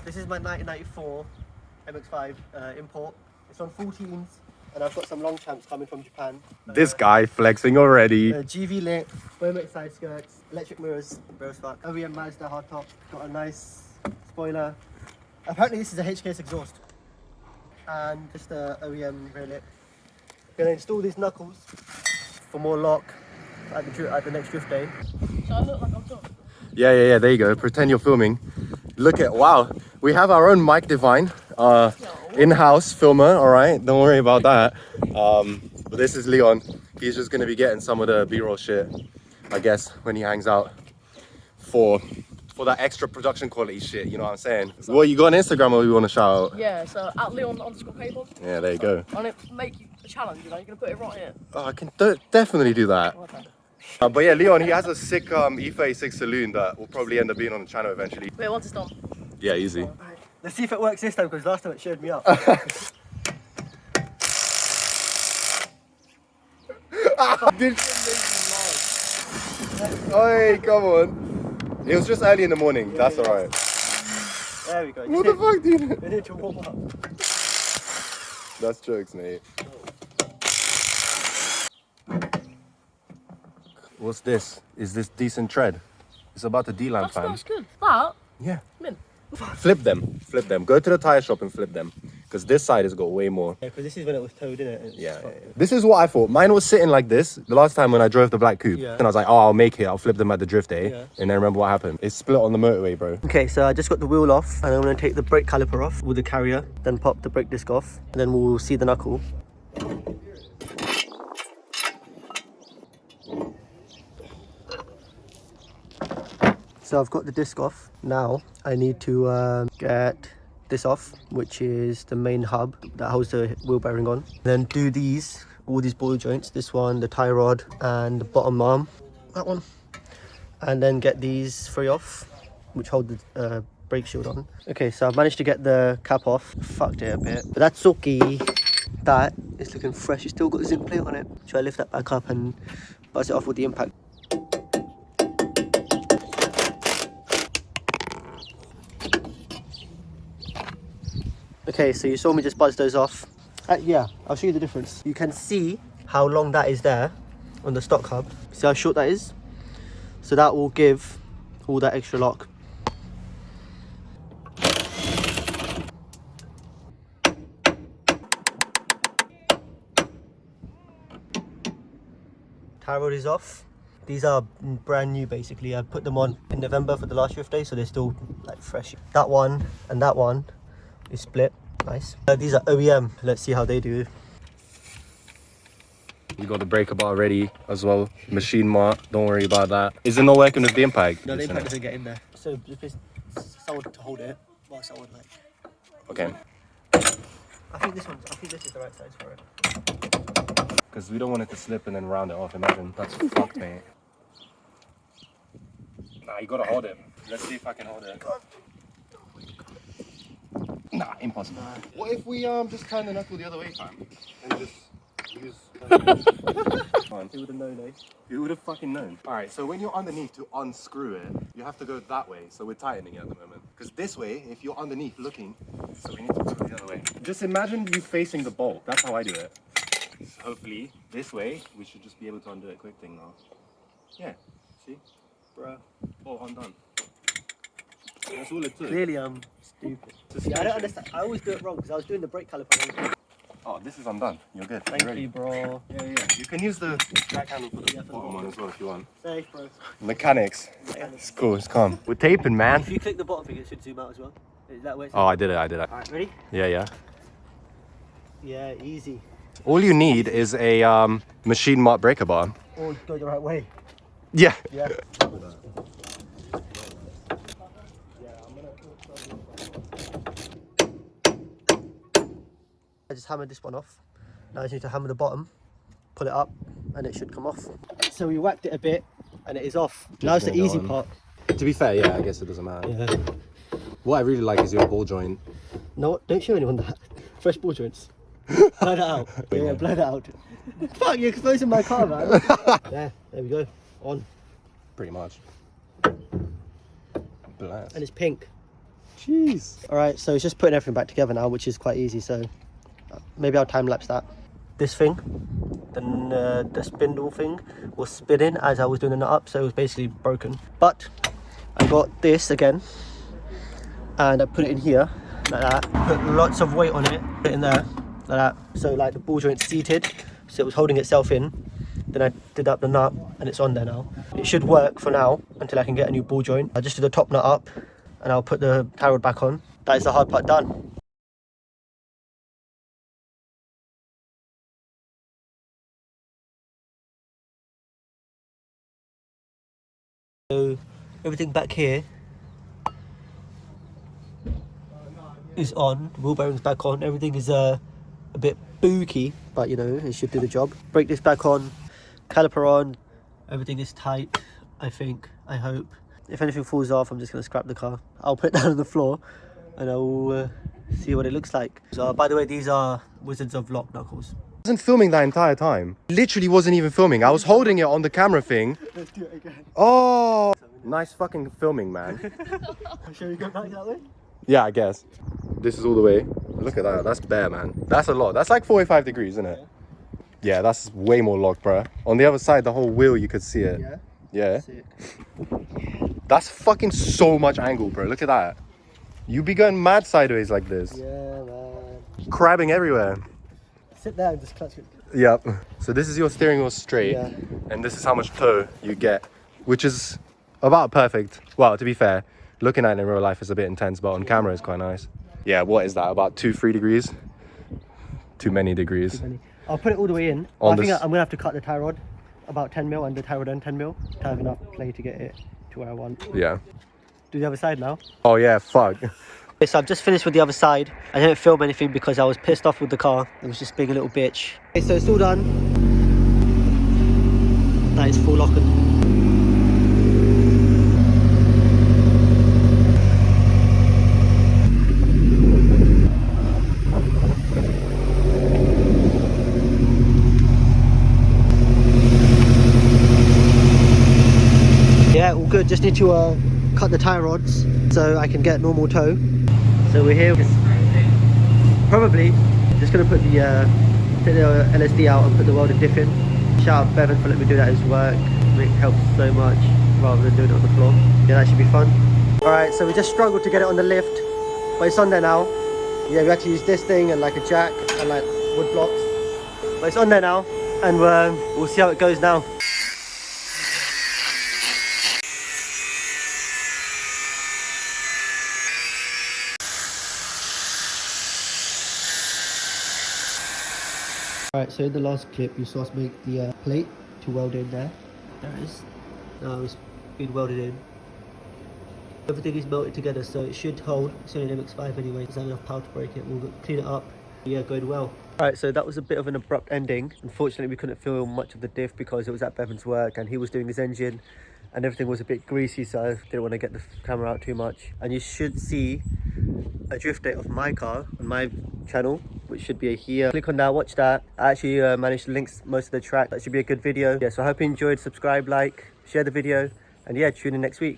This is my 1994 MX5 import. It's on 14s, and I've got some long champs coming from Japan. This guy flexing already. GV lit, Bomex side skirts, electric mirrors, bros fuck. OEM Mazda hardtop, got a nice spoiler. Apparently this is a HKS exhaust. And just a OEM rear lip. Gonna install these knuckles for more lock at the next drift day. So I look like I'm talking. Yeah, there you go. Pretend you're filming. Look at, wow, we have our own mic divine, in-house filmer, all right? Don't worry about that. But this is Leon. He's just gonna be getting some of the B-roll shit, I guess, when he hangs out for that extra production quality shit, you know what I'm saying? Well, you got an Instagram or you want to shout out? Yeah, so at Leon_Capon. Yeah, there you go. I'm gonna make you a challenge, you know, you're gonna put it right here. Oh, I can definitely do that. Okay. But yeah, Leon, he has a sick E36 saloon that will probably end up being on the channel eventually. Wait, once it's done. Yeah, easy. Right. Let's see if it works this time, because last time it showed me up. Oi, come on. It was just early in the morning, yeah, that's alright. There we go. What the fuck, dude? We need to warm up. That's jokes, mate. What's this? Is this decent tread? It's about the D-line, fam. That's good. That? Yeah. Mint. Flip them. Go to the tyre shop and flip them. Because this side has got way more. Yeah, because this is when it was towed, innit? Yeah. This is what I thought. Mine was sitting like this the last time when I drove the black coupe. Yeah. And I was like, oh, I'll make it. I'll flip them at the drift day. Yeah. And then remember what happened. It split on the motorway, bro. Okay, so I just got the wheel off, and I'm going to take the brake caliper off with the carrier, then pop the brake disc off, and then we'll see the knuckle. So I've got the disc off. Now I need to get this off, which is the main hub that holds the wheel bearing on. Then do all these ball joints, this one, the tie rod, and the bottom arm, that one. And then get these three off, which hold the brake shield on. Okay, so I've managed to get the cap off. Fucked it a bit, but that's okay. That is looking fresh. It's still got the zinc plate on it. Should I lift that back up and buzz it off with the impact? Okay, so you saw me just buzz those off. Yeah, I'll show you the difference. You can see how long that is there on the stock hub. See how short that is? So that will give all that extra lock. Tie rod is off. These are brand new basically. I put them on in November for the last drift day, so they're still like fresh. That one and that one is split. Nice. These are OEM. Let's see how they do. You got the breaker bar ready as well. Machine mark. Don't worry about that. Is it not working with the impact? No, the impact doesn't get in there. So just someone to hold it whilst I would like. Okay. I think this is the right size for it. Because we don't want it to slip and then round it off. Imagine that's fucked, mate. Nah, you gotta hold it. Let's see if I can hold it. Nah, impossible. What if we just turn the knuckle the other way, fam? And just use... He would have known, eh? You would have fucking known. Alright, so when you're underneath to unscrew it, you have to go that way. So we're tightening it at the moment. Because this way, if you're underneath looking, so we need to go the other way. Just imagine you facing the bolt. That's how I do it. So hopefully, this way, we should just be able to undo it. Quick thing now. Yeah, see? Bruh. Oh, undone. That's all it took. Clearly I'm stupid. Yeah, I don't understand. I always do it wrong because I was doing the brake caliper wrong. Oh, this is undone. You're good. Thank you, bro. Yeah. You can use the jack handle for the bottom one as well if you want. Safe, bro. Mechanics. It's cool. It's calm. We're taping, man. If you click the bottom thing, it should zoom out as well. Is that where it's Oh, I did it. Alright, ready? Yeah. Yeah, easy. All you need is a machine mark breaker bar. Or go the right way. Yeah. Yeah. I just hammered this one off. Now I just need to hammer the bottom, pull it up, and it should come off. So we whacked it a bit, and it is off. Now it's the easy part. To be fair, yeah, I guess it doesn't matter. Yeah. What I really like is your ball joint. No, don't show anyone that. Fresh ball joints. Blow that out. Yeah, blow that out. Fuck, you're exposing my car, man. There we go. On. Pretty much. Blast. And it's pink. Jeez. All right, so it's just putting everything back together now, which is quite easy. So maybe I'll time lapse that. This thing, the spindle thing, was spinning as I was doing the nut up, so it was basically broken. But I got this again, and I put it in here like that. Put lots of weight on it, put it in there like that. So like the ball joint's seated, so it was holding itself in. Then I did up the nut, and it's on there now. It should work for now until I can get a new ball joint. I just did the top nut up, and I'll put the tie rod back on. That is the hard part done. So everything back here is on, the wheel bearing's back on, everything is a bit booky, but you know, it should do the job. Brake disc back on, caliper on, everything is tight, I think, I hope. If anything falls off, I'm just going to scrap the car. I'll put it down on the floor and I'll see what it looks like. So by the way, these are Wizards of Lock knuckles. I wasn't filming that entire time. Literally wasn't even filming. I was holding it on the camera thing. Let's do it again. Oh, nice fucking filming, man. Shall we go back that way? Yeah, I guess. This is all the way. Look at that. That's bare, man. That's a lot. That's like 45 degrees, isn't it? Yeah, that's way more locked, bro. On the other side, the whole wheel, you could see it. Yeah. Yeah. Sick. That's fucking so much angle, bro. Look at that. You be going mad sideways like this. Yeah, man. Crabbing everywhere. Sit there and just clutch it. Yep. So this is your steering wheel straight. Yeah. And this is how much toe you get, which is about perfect. Well, to be fair, looking at it in real life is a bit intense, but on camera it's quite nice. Yeah, what is that? About 2-3 degrees? Too many degrees. I'll put it all the way in. I think I'm going to have to cut the tie rod about 10 mil and the tie rod end 10 mil to have enough play to get it to where I want. Yeah. Do the other side now. Oh yeah, fuck. Okay, so I've just finished with the other side. I didn't film anything because I was pissed off with the car. It was just being a little bitch. Okay, so it's all done. That is full lock. Yeah, all good. Just need to cut the tie rods so I can get normal toe. So we're here. Probably just gonna put the take the LSD out and put the welded diff in. Shout out Bevan for letting me do that at his work. It helps so much rather than doing it on the floor. Yeah, that should be fun. All right, so we just struggled to get it on the lift, but it's on there now. Yeah, we had to use this thing and like a jack and like wood blocks, but it's on there now, and we'll see how it goes now. Alright, so in the last clip you saw us make the plate to weld in there. There it is. Now it's been welded in. Everything is melted together, so it should hold. It's only an MX5 anyway, there's not enough power to break it. We'll clean it up. Yeah, going well. Alright, so that was a bit of an abrupt ending. Unfortunately, we couldn't film much of the diff because it was at Bevan's work and he was doing his engine and everything was a bit greasy, so I didn't want to get the camera out too much. And you should see a drift date of my car on my channel, which should be here. Click on that, watch that. I actually managed to link most of the track. That should be a good video. Yeah, so I hope you enjoyed. Subscribe, like, share the video, and yeah, tune in next week.